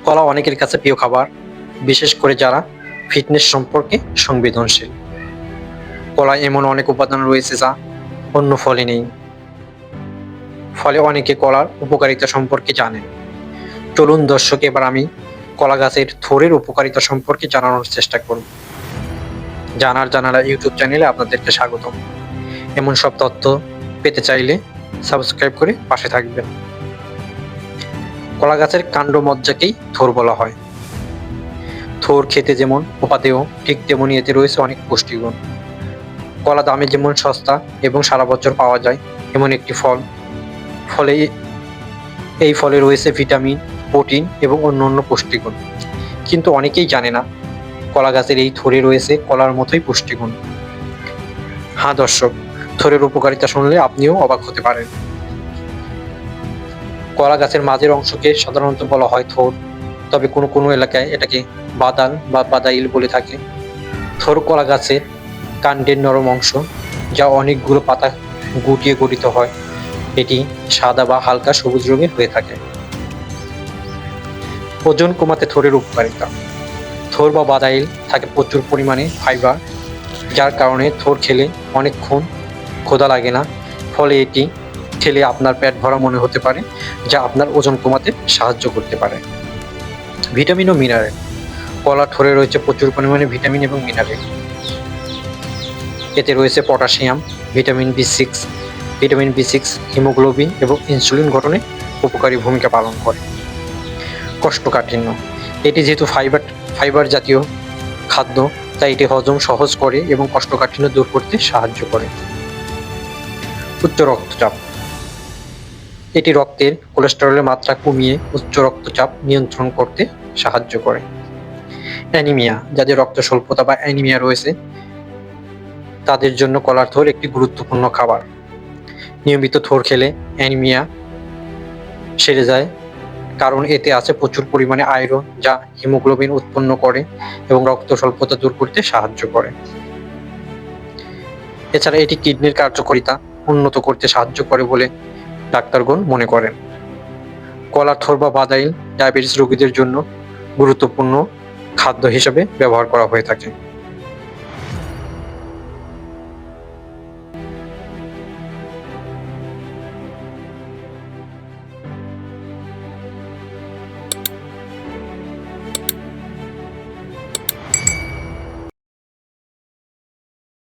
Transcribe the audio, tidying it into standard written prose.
কলা অনেকের কাছে প্রিয় খাবার, বিশেষ করে যারা ফিটনেস সম্পর্কে সংবেদনশীল। কলায় এমন অনেক উপাদান রয়েছে যা অন্য ফলে নেই। ফলে অনেকে কলার উপকারিতা সম্পর্কে জানে। চলুন দর্শক, এবার আমি কলা গাছের থোড়ের উপকারিতা সম্পর্কে জানানোর চেষ্টা করব। জানালা ইউটিউব চ্যানেলে আপনাদেরকে স্বাগতম। এমন সব তথ্য পেতে চাইলে সাবস্ক্রাইব করে পাশে থাকবেন। কলা গাছের কাণ্ড মজ্জাকেই থোড় বলা হয়। থোড় খেতে যেমন উপাদেয়, ঠিক তেমনি এতে রয়েছে অনেক পুষ্টিগুণ। কলা দামে যেমন সস্তা এবং সারা বছর পাওয়া যায় এমন একটি ফল। এই ফলে রয়েছে ভিটামিন, প্রোটিন এবং অন্যান্য পুষ্টিগুণ। কিন্তু অনেকেই জানে না কলা গাছের এই থোড়ে রয়েছে কলার মতোই পুষ্টিগুণ। হ্যাঁ দর্শক, থোড়ের উপকারিতা শুনলে আপনিও অবাক হতে পারেন। কলা গাছের মাঝের অংশকে সাধারণত বলা হয় থোড়, তবে কোনো কোনো এলাকায় এটাকে বাদাল বা বাদাইল বলে থাকে। থোড় কলা গাছের কাণ্ডের নরম অংশ, যা অনেকগুলো পাতা গুটিয়ে গঠিত হয়। এটি সাদা বা হালকা সবুজ রঙের হয়ে থাকে। ওজন কমাতে থোড়ের উপকারিতা। থোড় বা বাদাইল থাকে প্রচুর পরিমাণে ফাইবার, যার কারণে থোড় খেলে অনেকক্ষণ ক্ষুধা লাগে না। ফলে এটি খেলে আপনার পেট ভরা মনে হতে পারে, যা আপনার ওজন কমাতে সাহায্য করতে পারে। ভিটামিন ও মিনারেল। কলার থোড়ে রয়েছে প্রচুর পরিমাণে ভিটামিন এবং মিনারেল। এতে রয়েছে পটাশিয়াম, ভিটামিন বি6। ভিটামিন বি6 হিমোগ্লোবিন এবং ইনসুলিন গঠনে উপকারী ভূমিকা পালন করে। কোষ্ঠকাঠিন্য। এটি যেহেতু ফাইবার জাতীয় খাদ্য, তাই এটি হজম সহজ করে এবং কোষ্ঠকাঠিন্য দূর করতে সাহায্য করে। উচ্চ রক্তচাপ। এটি রক্তের কোলেস্টেরলের মাত্রা কমিয়ে উচ্চ রক্তচাপ নিয়ন্ত্রণ করতে সাহায্য করে। অ্যানিমিয়া। যাদের রক্ত স্বল্পতা বা অ্যানিমিয়া রয়েছে তাদের জন্য কলার থোড় একটি গুরুত্বপূর্ণ খাবার। নিয়মিত থোড় খেলে অ্যানিমিয়া সেরে যায়, কারণ এতে আছে প্রচুর পরিমাণে আয়রন, যা হিমোগ্লোবিন উৎপন্ন করে এবং রক্ত স্বল্পতা দূর করতে সাহায্য করে। এছাড়া এটি কিডনির কার্যকারিতা উন্নত করতে সাহায্য করে বলে ডাক্তারগণ মনে করেন। কলার থোড় বা বাদাইল ডায়াবেটিস রোগীদের জন্য গুরুত্বপূর্ণ খাদ্য হিসেবে ব্যবহার করা হয়ে থাকে।